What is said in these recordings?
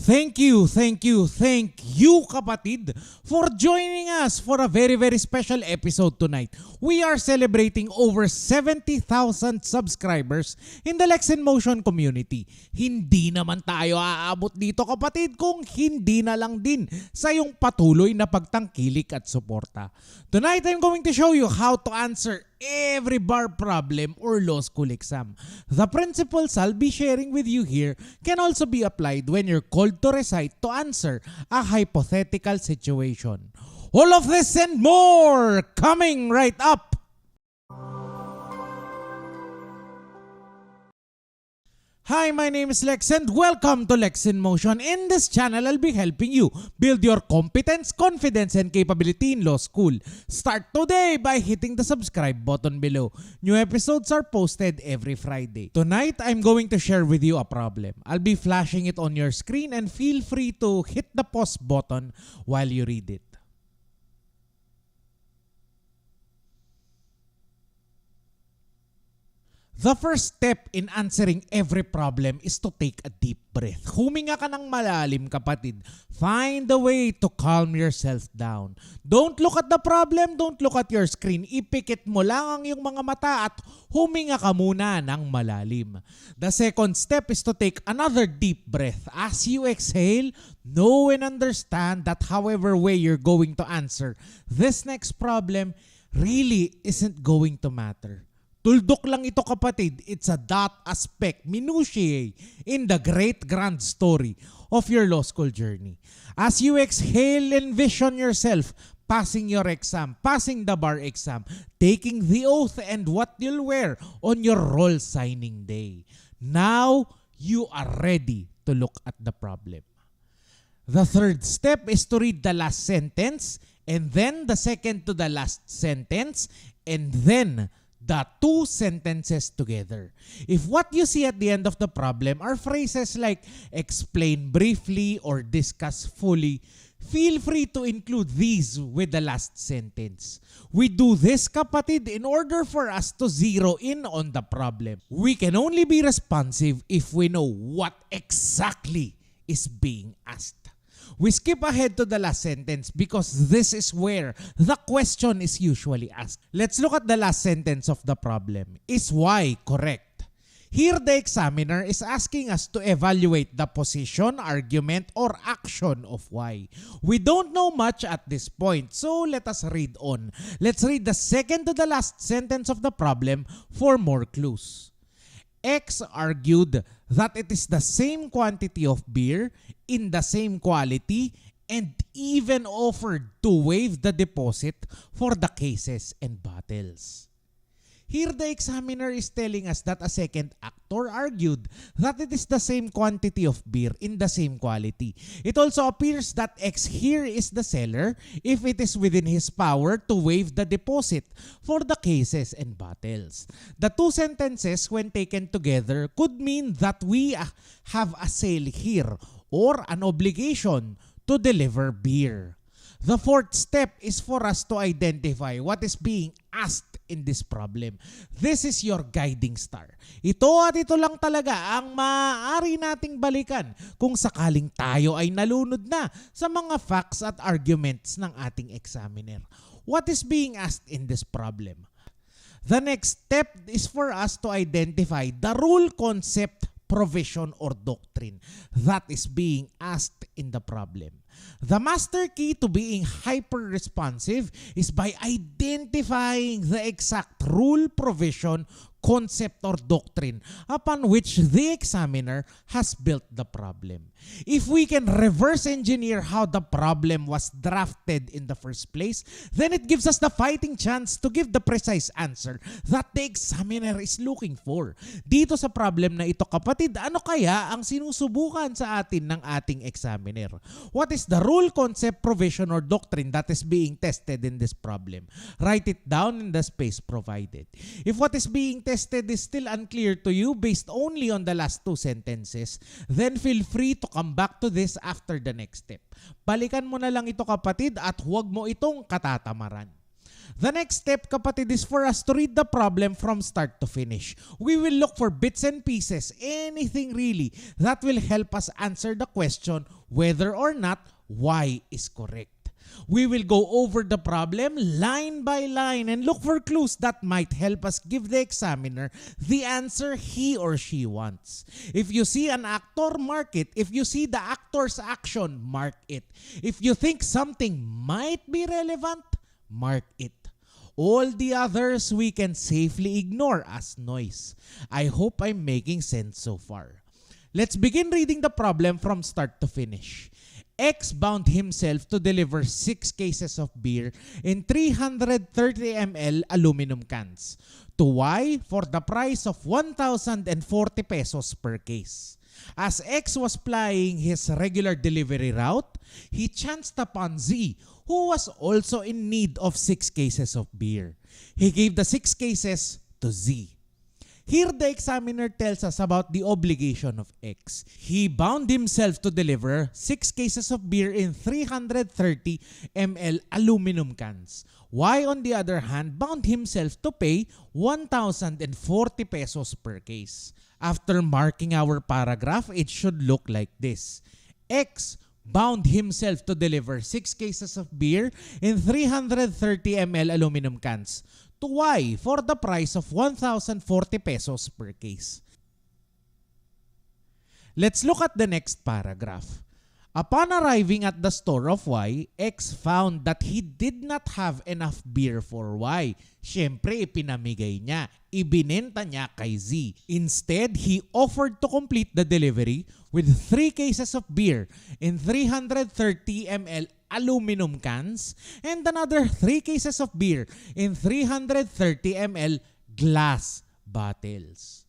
Thank you kapatid for joining us for a very special episode tonight. We are celebrating over 70,000 subscribers in the Lex in Motion community. Hindi naman tayo aabot dito kapatid kung hindi na lang din sa iyong patuloy na pagtangkilik at suporta. Tonight I'm going to show you how to answer every bar problem or law school exam. The principles I'll be sharing with you here can also be applied when you're called to recite to answer a hypothetical situation. All of this and more coming right up. Hi, my name is Lex and welcome to Lex in Motion. In this channel, I'll be helping you build your competence, confidence, and capability in law school. Start today by hitting the subscribe button below. New episodes are posted every Friday. Tonight, I'm going to share with you a problem. I'll be flashing it on your screen and feel free to hit the pause button while you read it. The first step in answering every problem is to take a deep breath. Huminga ka ng malalim kapatid. Find a way to calm yourself down. Don't look at the problem, don't look at your screen. Ipikit mo lang ang iyong mga mata at huminga ka muna ng malalim. The second step is to take another deep breath. As you exhale, know and understand that however way you're going to answer this next problem really isn't going to matter. Tuldok lang ito kapatid, it's a dot aspect, minutiae in the great grand story of your law school journey. As you exhale, envision yourself passing your exam, passing the bar exam, taking the oath and what you'll wear on your roll signing day. Now, you are ready to look at the problem. The third step is to read the last sentence and then the second to the last sentence and then the two sentences together. If what you see at the end of the problem are phrases like explain briefly or discuss fully, feel free to include these with the last sentence. We do this kapatid in order for us to zero in on the problem. We can only be responsive if we know what exactly is being asked. We skip ahead to the last sentence because this is where the question is usually asked. Let's look at the last sentence of the problem. Is Y correct? Here the examiner is asking us to evaluate the position, argument, or action of Y. We don't know much at this point, so let us read on. Let's read the second to the last sentence of the problem for more clues. X argued that it is the same quantity of beer in the same quality and even offered to waive the deposit for the cases and bottles. Here the examiner is telling us that a second actor argued that it is the same quantity of beer in the same quality. It also appears that X here is the seller if it is within his power to waive the deposit for the cases and bottles. The two sentences when taken together could mean that we have a sale here or an obligation to deliver beer. The fourth step is for us to identify what is being asked in this problem. This is your guiding star. Ito at ito lang talaga ang maaari nating balikan kung sakaling tayo ay nalunod na sa mga facts at arguments ng ating examiner. What is being asked in this problem? The next step is for us to identify the rule, concept, provision, or doctrine that is being asked in the problem. The master key to being hyper-responsive is by identifying the exact rule, provision, concept, or doctrine upon which the examiner has built the problem. If we can reverse engineer how the problem was drafted in the first place, then it gives us the fighting chance to give the precise answer that the examiner is looking for. Dito sa problem na ito kapatid, ano kaya ang sinusubukan sa atin ng ating examiner? What is the rule, concept, provision, or doctrine that is being tested in this problem? Write it down in the space provided. If what is being tested is still unclear to you based only on the last two sentences, then feel free to come back to this after the next step. Balikan mo na lang ito kapatid at huwag mo itong katatamaran. The next step, kapatid, is for us to read the problem from start to finish. We will look for bits and pieces, anything really, that will help us answer the question whether or not Y is correct. We will go over the problem line by line and look for clues that might help us give the examiner the answer he or she wants. If you see an actor, mark it. If you see the actor's action, mark it. If you think something might be relevant, mark it. All the others we can safely ignore as noise. I hope I'm making sense so far. Let's begin reading the problem from start to finish. X bound himself to deliver 6 cases of beer in 330 ml aluminum cans to Y for the price of 1,040 pesos per case. As X was plying his regular delivery route, he chanced upon Z, who was also in need of 6 cases of beer. He gave the 6 cases to Z. Here the examiner tells us about the obligation of X. He bound himself to deliver 6 cases of beer in 330 ml aluminum cans. Y, on the other hand, bound himself to pay 1,040 pesos per case. After marking our paragraph, it should look like this. X bound himself to deliver 6 cases of beer in 330 ml aluminum cans to Y for the price of 1,040 pesos per case. Let's look at the next paragraph. Upon arriving at the store of Y, X found that he did not have enough beer for Y. Siyempre, ipinamigay niya. Ibinenta niya kay Z. Instead, he offered to complete the delivery with 3 cases of beer in 330 ml aluminum cans and another 3 cases of beer in 330 ml glass bottles.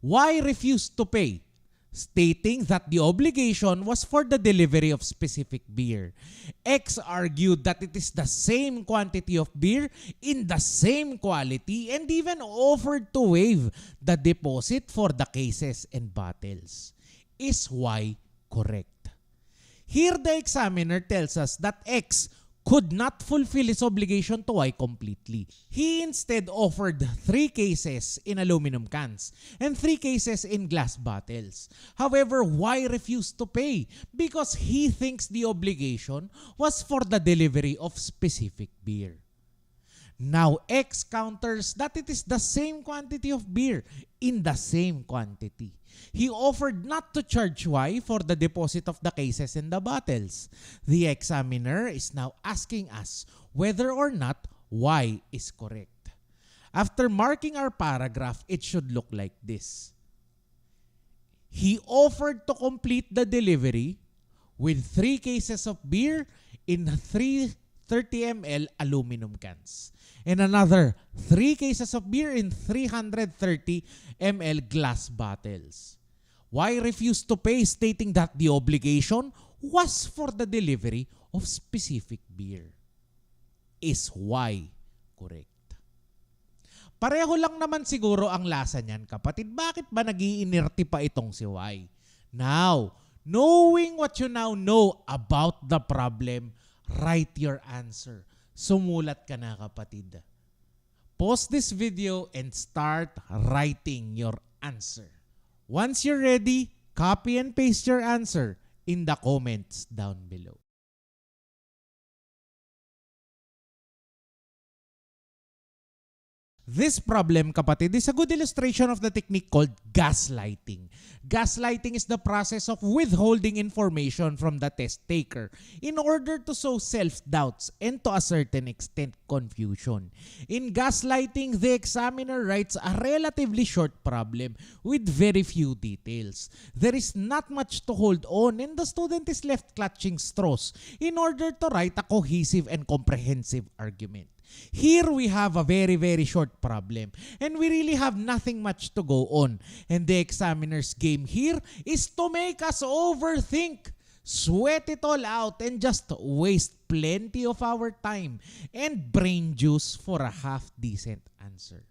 Y refused to pay, stating that the obligation was for the delivery of specific beer. X argued that it is the same quantity of beer in the same quality and even offered to waive the deposit for the cases and bottles. Is Y correct? Here the examiner tells us that X could not fulfill his obligation to Y completely. He instead offered 3 cases in aluminum cans and 3 cases in glass bottles. However, Y refused to pay because he thinks the obligation was for the delivery of specific beer. Now, X counters that it is the same quantity of beer in the same quantity. He offered not to charge Y for the deposit of the cases and the bottles. The examiner is now asking us whether or not Y is correct. After marking our paragraph, it should look like this. He offered to complete the delivery with 3 cases of beer in 330 ml aluminum cans and another 3 cases of beer in 330 ml glass bottles. Y refused to pay, stating that the obligation was for the delivery of specific beer. Is Y correct? Pareho lang naman siguro ang lasa niyan, kapatid. Bakit ba nag-iinerte pa itong si Y? Now, knowing what you now know about the problem, write your answer. Sumulat ka na, kapatid. Pause this video and start writing your answer. Once you're ready, copy and paste your answer in the comments down below. This problem, kapatid, is a good illustration of the technique called gaslighting. Gaslighting is the process of withholding information from the test taker in order to sow self-doubts and to a certain extent confusion. In gaslighting, the examiner writes a relatively short problem with very few details. There is not much to hold on and the student is left clutching straws in order to write a cohesive and comprehensive argument. Here we have a very short problem and we really have nothing much to go on. And the examiner's game here is to make us overthink, sweat it all out, and just waste plenty of our time and brain juice for a half-decent answer.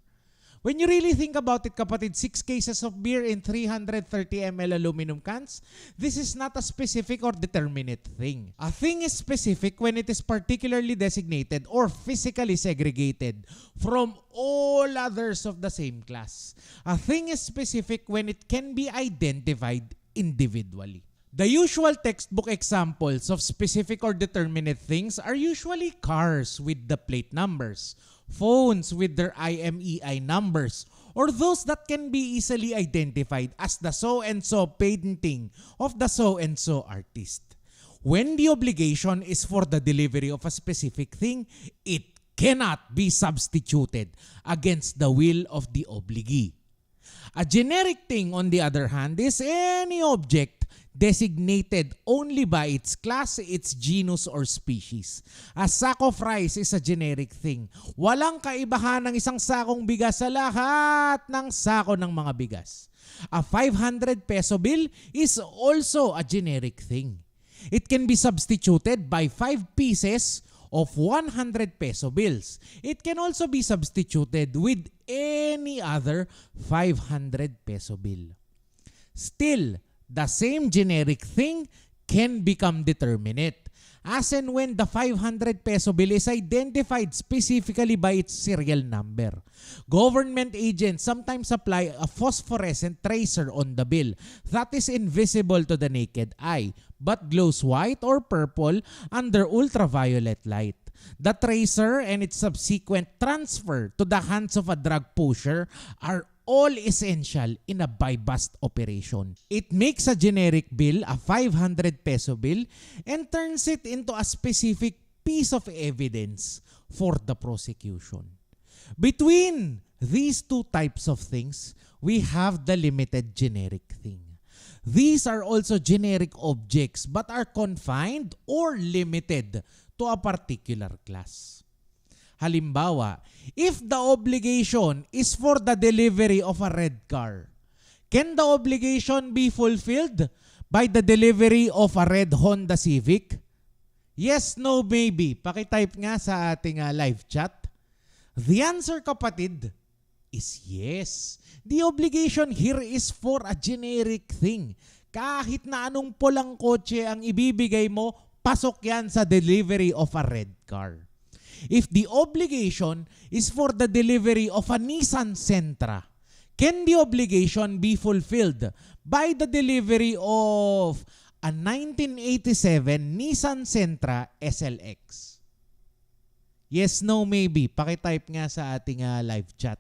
When you really think about it, kapatid, 6 cases of beer in 330 ml aluminum cans, this is not a specific or determinate thing. A thing is specific when it is particularly designated or physically segregated from all others of the same class. A thing is specific when it can be identified individually. The usual textbook examples of specific or determinate things are usually cars with the plate numbers, phones with their IMEI numbers, or those that can be easily identified as the so-and-so painting of the so-and-so artist. When the obligation is for the delivery of a specific thing, it cannot be substituted against the will of the obligee. A generic thing, on the other hand, is any object designated only by its class, its genus, or species. A sack of rice is a generic thing. Walang kaibahan ng isang sakong bigas sa lahat ng sako ng mga bigas. A 500 peso bill is also a generic thing. It can be substituted by 5 pieces of 100 peso bills. It can also be substituted with any other 500 peso bill. Still, the same generic thing can become determinate, as and when the 500 peso bill is identified specifically by its serial number. Government agents sometimes apply a phosphorescent tracer on the bill that is invisible to the naked eye but glows white or purple under ultraviolet light. The tracer and its subsequent transfer to the hands of a drug pusher are all essential in a buy-bust operation. It makes a generic bill a 500 peso bill and turns it into a specific piece of evidence for the prosecution. Between these two types of things, we have the limited generic thing. These are also generic objects but are confined or limited to a particular class. Halimbawa, if the obligation is for the delivery of a red car, can the obligation be fulfilled by the delivery of a red Honda Civic? Yes, no, maybe. Pakitype nga sa ating live chat. The answer, kapatid, is yes. The obligation here is for a generic thing. Kahit na anong pulang kotse ang ibibigay mo, pasok yan sa delivery of a red car. If the obligation is for the delivery of a Nissan Sentra, can the obligation be fulfilled by the delivery of a 1987 Nissan Sentra SLX? Yes, no, maybe. Pakitype nga sa ating live chat.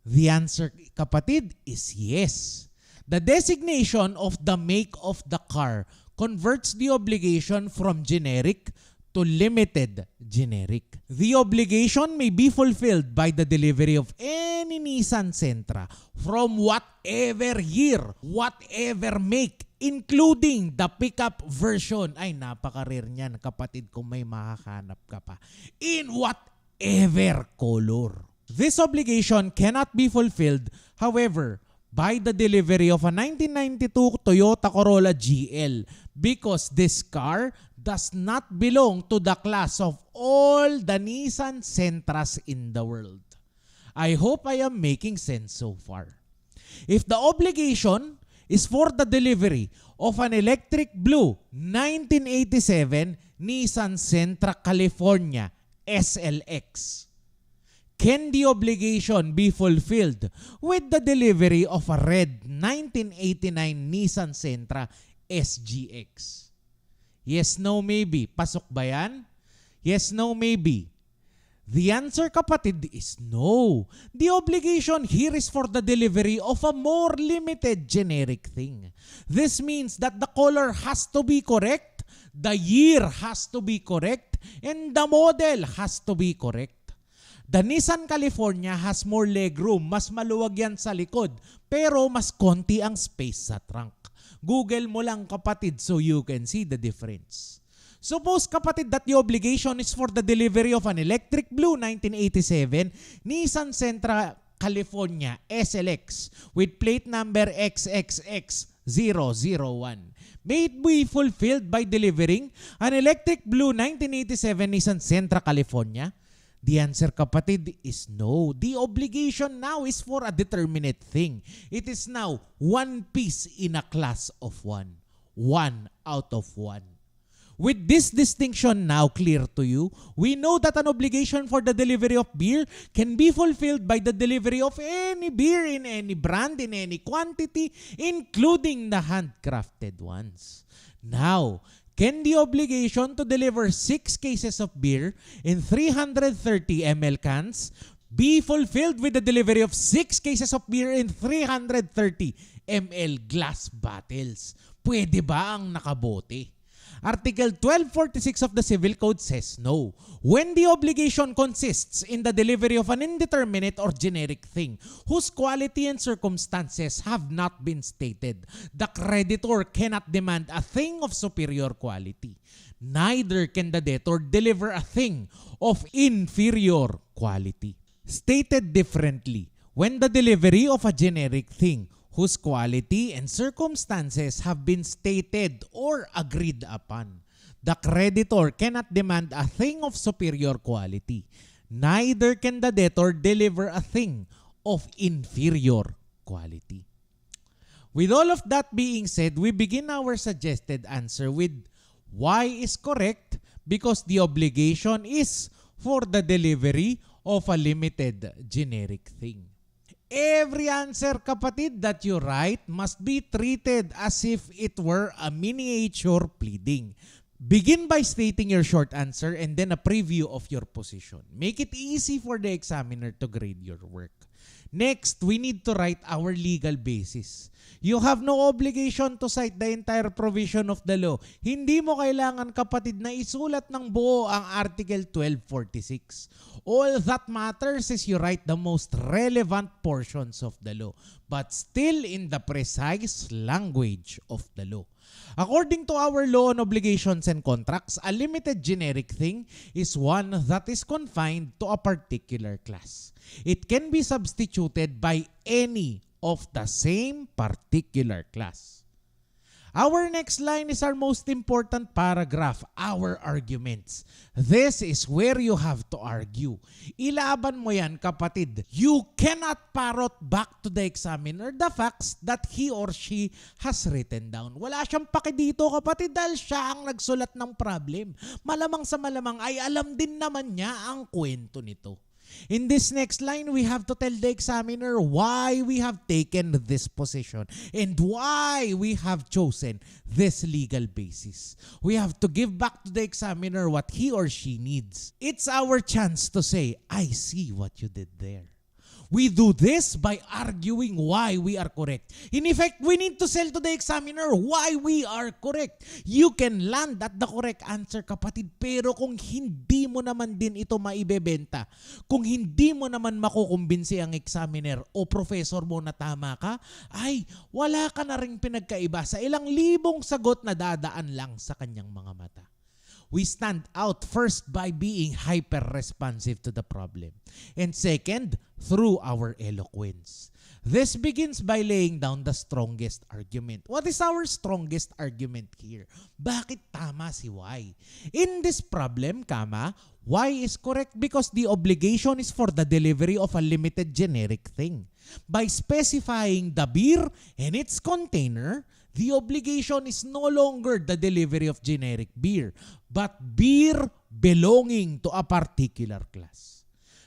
The answer, kapatid, is yes. The designation of the make of the car converts the obligation from generic to limited generic. The obligation may be fulfilled by the delivery of any Nissan Sentra from whatever year, whatever make, including the pickup version. Ay, napaka-rare niyan, kapatid, kung may makahanap ka pa. In whatever color. This obligation cannot be fulfilled, however, by the delivery of a 1992 Toyota Corolla GL because this car does not belong to the class of all the Nissan Sentras in the world. I hope I am making sense so far. If the obligation is for the delivery of an electric blue 1987 Nissan Sentra California SLX, can the obligation be fulfilled with the delivery of a red 1989 Nissan Sentra SGX? Yes, no, maybe. Pasok ba yan? Yes, no, maybe. The answer, kapatid, is no. The obligation here is for the delivery of a more limited generic thing. This means that the color has to be correct, the year has to be correct, and the model has to be correct. The Nissan California has more legroom, mas maluwag yan sa likod, pero mas konti ang space sa trunk. Google mo lang, kapatid, so you can see the difference. Suppose, kapatid, that the obligation is for the delivery of an electric blue 1987 Nissan Sentra California SLX with plate number XXX001. May it be fulfilled by delivering an electric blue 1987 Nissan Sentra California? The answer, kapatid, is no. The obligation now is for a determinate thing. It is now one piece in a class of one. One out of one. With this distinction now clear to you, we know that an obligation for the delivery of beer can be fulfilled by the delivery of any beer in any brand, in any quantity, including the handcrafted ones. Now, can the obligation to deliver 6 cases of beer in 330 ml cans be fulfilled with the delivery of 6 cases of beer in 330 ml glass bottles? Pwede ba ang nakabote? Article 1246 of the Civil Code says no. When the obligation consists in the delivery of an indeterminate or generic thing whose quality and circumstances have not been stated, the creditor cannot demand a thing of superior quality. Neither can the debtor deliver a thing of inferior quality. Stated differently, when the delivery of a generic thing whose quality and circumstances have been stated or agreed upon, the creditor cannot demand a thing of superior quality. Neither can the debtor deliver a thing of inferior quality. With all of that being said, we begin our suggested answer with Y is correct because the obligation is for the delivery of a limited generic thing. Every answer, kapatid, that you write must be treated as if it were a miniature pleading. Begin by stating your short answer and then a preview of your position. Make it easy for the examiner to grade your work. Next, we need to write our legal basis. You have no obligation to cite the entire provision of the law. Hindi mo kailangan, kapatid, na isulat ng buo ang Article 1246. All that matters is you write the most relevant portions of the law, but still in the precise language of the law. According to our law on obligations and contracts, a limited generic thing is one that is confined to a particular class. It can be substituted by any of the same particular class. Our next line is our most important paragraph, our arguments. This is where you have to argue. Ilaban mo yan, kapatid. You cannot parrot back to the examiner the facts that he or she has written down. Wala siyang paki dito, kapatid, dahil siya ang nagsulat ng problem. Malamang sa malamang ay alam din naman niya ang kwento nito. In this next line, we have to tell the examiner why we have taken this position and why we have chosen this legal basis. We have to give back to the examiner what he or she needs. It's our chance to say, I see what you did there. We do this by arguing why we are correct. In effect, we need to sell to the examiner why we are correct. You can land at the correct answer, kapatid, pero kung hindi mo naman din ito maibebenta, kung hindi mo naman makukumbinsi ang examiner o professor mo na tama ka, ay wala ka na ring pinagkaiba sa ilang libong sagot na dadaan lang sa kanyang mga mata. We stand out first by being hyper-responsive to the problem. And second, through our eloquence. This begins by laying down the strongest argument. What is our strongest argument here? Bakit tama si Y? In this problem, Y is correct because the obligation is for the delivery of a limited generic thing. By specifying the beer and its container, the obligation is no longer the delivery of generic beer, but beer belonging to a particular class.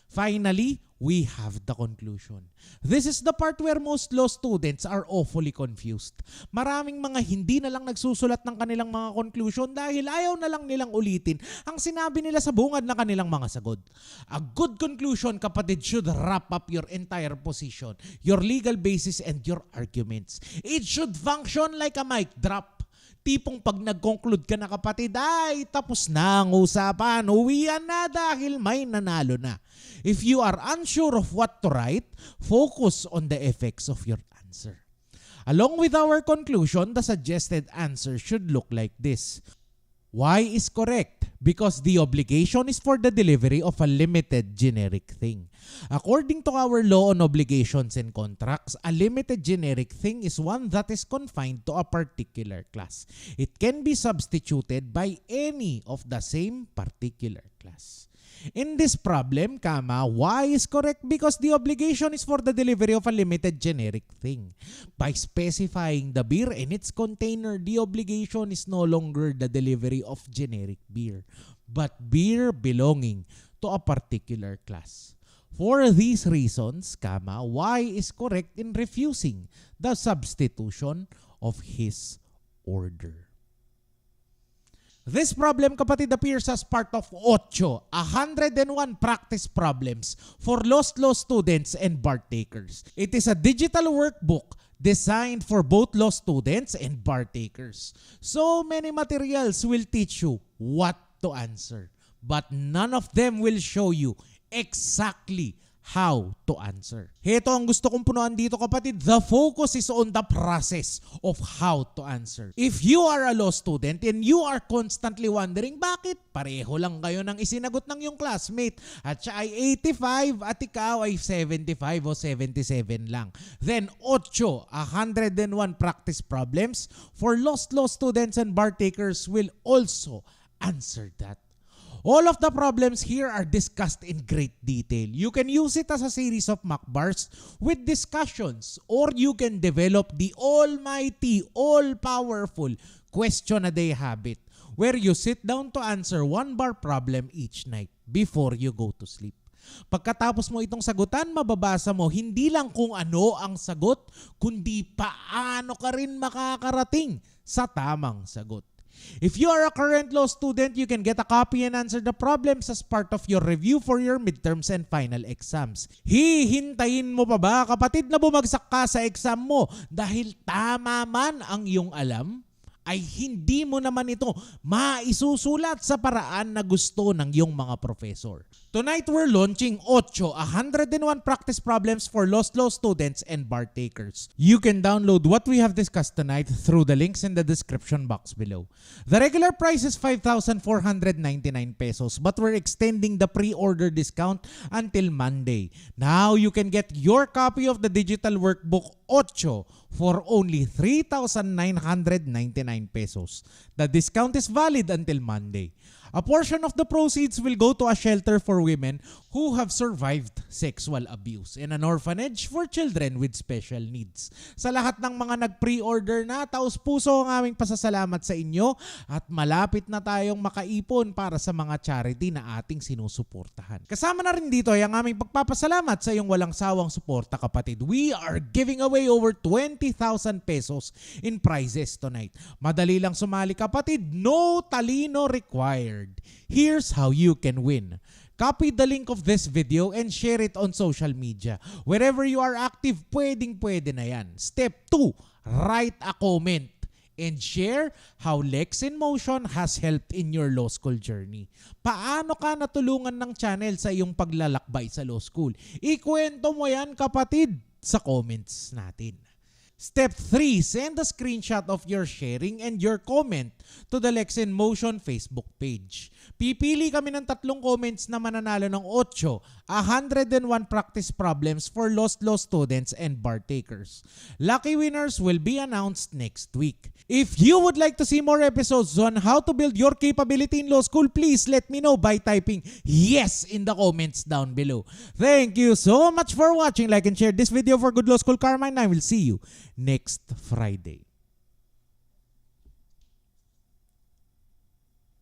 Finally, we have the conclusion. This is the part where most law students are awfully confused. Maraming mga hindi na lang nagsusulat ng kanilang mga conclusion dahil ayaw na lang nilang ulitin ang sinabi nila sa bungad ng kanilang mga sagot. A good conclusion, kapatid, should wrap up your entire position, your legal basis, and your arguments. It should function like a mic drop. Tipong pag nag-conclude ka na, kapatid, ay tapos na ang usapan, uwian na dahil may nanalo na. If you are unsure of what to write, focus on the effects of your answer. Along with our conclusion, the suggested answer should look like this. Y is correct because the obligation is for the delivery of a limited generic thing. According to our law on obligations and contracts, a limited generic thing is one that is confined to a particular class. It can be substituted by any of the same particular class. In this problem, y is correct because the obligation is for the delivery of a limited generic thing. By specifying the beer and its container, the obligation is no longer the delivery of generic beer, but beer belonging to a particular class. For these reasons, y is correct in refusing the substitution of his order. This problem, kapatid, appears as part of 101 practice problems for lost law students and bar takers. It is a digital workbook designed for both law students and bar takers. So many materials will teach you what to answer, but none of them will show you exactly how to answer. Heto ang gusto kong punuan dito, kapatid. The focus is on the process of how to answer. If you are a law student and you are constantly wondering bakit pareho lang kayo ng isinagot ng yung classmate at siya ay 85 at ikaw ay 75 o 77 lang, then 101 practice problems for lost law students and bar takers will also answer that. All of the problems here are discussed in great detail. You can use it as a series of mock bars with discussions, or you can develop the almighty, all-powerful question-a-day habit where you sit down to answer one bar problem each night before you go to sleep. Pagkatapos mo itong sagutan, mababasa mo hindi lang kung ano ang sagot, kundi paano ka rin makakarating sa tamang sagot. If you are a current law student, you can get a copy and answer the problems as part of your review for your midterms and final exams. Hihintayin mo pa ba, kapatid, na bumagsak ka sa exam mo dahil tama man ang iyong alam? Ay hindi mo naman ito maisusulat sa paraan na gusto ng iyong mga professor. Tonight, we're launching 101 practice problems for lost law students and bar takers. You can download what we have discussed tonight through the links in the description box below. The regular price is 5,499 pesos, but we're extending the pre-order discount until Monday. Now, you can get your copy of the digital workbook 8 for only 3,999 pesos. The discount is valid until Monday. A portion of the proceeds will go to a shelter for women who have survived sexual abuse and an orphanage for children with special needs. Sa lahat ng mga nag-pre-order na, taos puso ang aming pasasalamat sa inyo at malapit na tayong makaipon para sa mga charity na ating sinusuportahan. Kasama na rin dito ay ang aming pagpapasalamat sa iyong walang sawang suporta, kapatid. We are giving away over 20,000 pesos in prizes tonight. Madali lang sumali, kapatid. No talino required. Here's how you can win. Copy the link of this video and share it on social media. Wherever you are active, pwedeng-pwede na yan. Step 2, write a comment and share how Lex in Motion has helped in your law school journey. Paano ka natulungan ng channel sa iyong paglalakbay sa law school? Ikwento mo yan, kapatid, sa comments natin. Step 3, send a screenshot of your sharing and your comment to the Lex in Motion Facebook page. Pipili kami ng 3 comments na mananalo ng 101 practice problems for lost law students and bar takers. Lucky winners will be announced next week. If you would like to see more episodes on how to build your capability in law school, please let me know by typing yes in the comments down below. Thank you so much for watching. Like and share this video for good law school karma, and I will see you next Friday.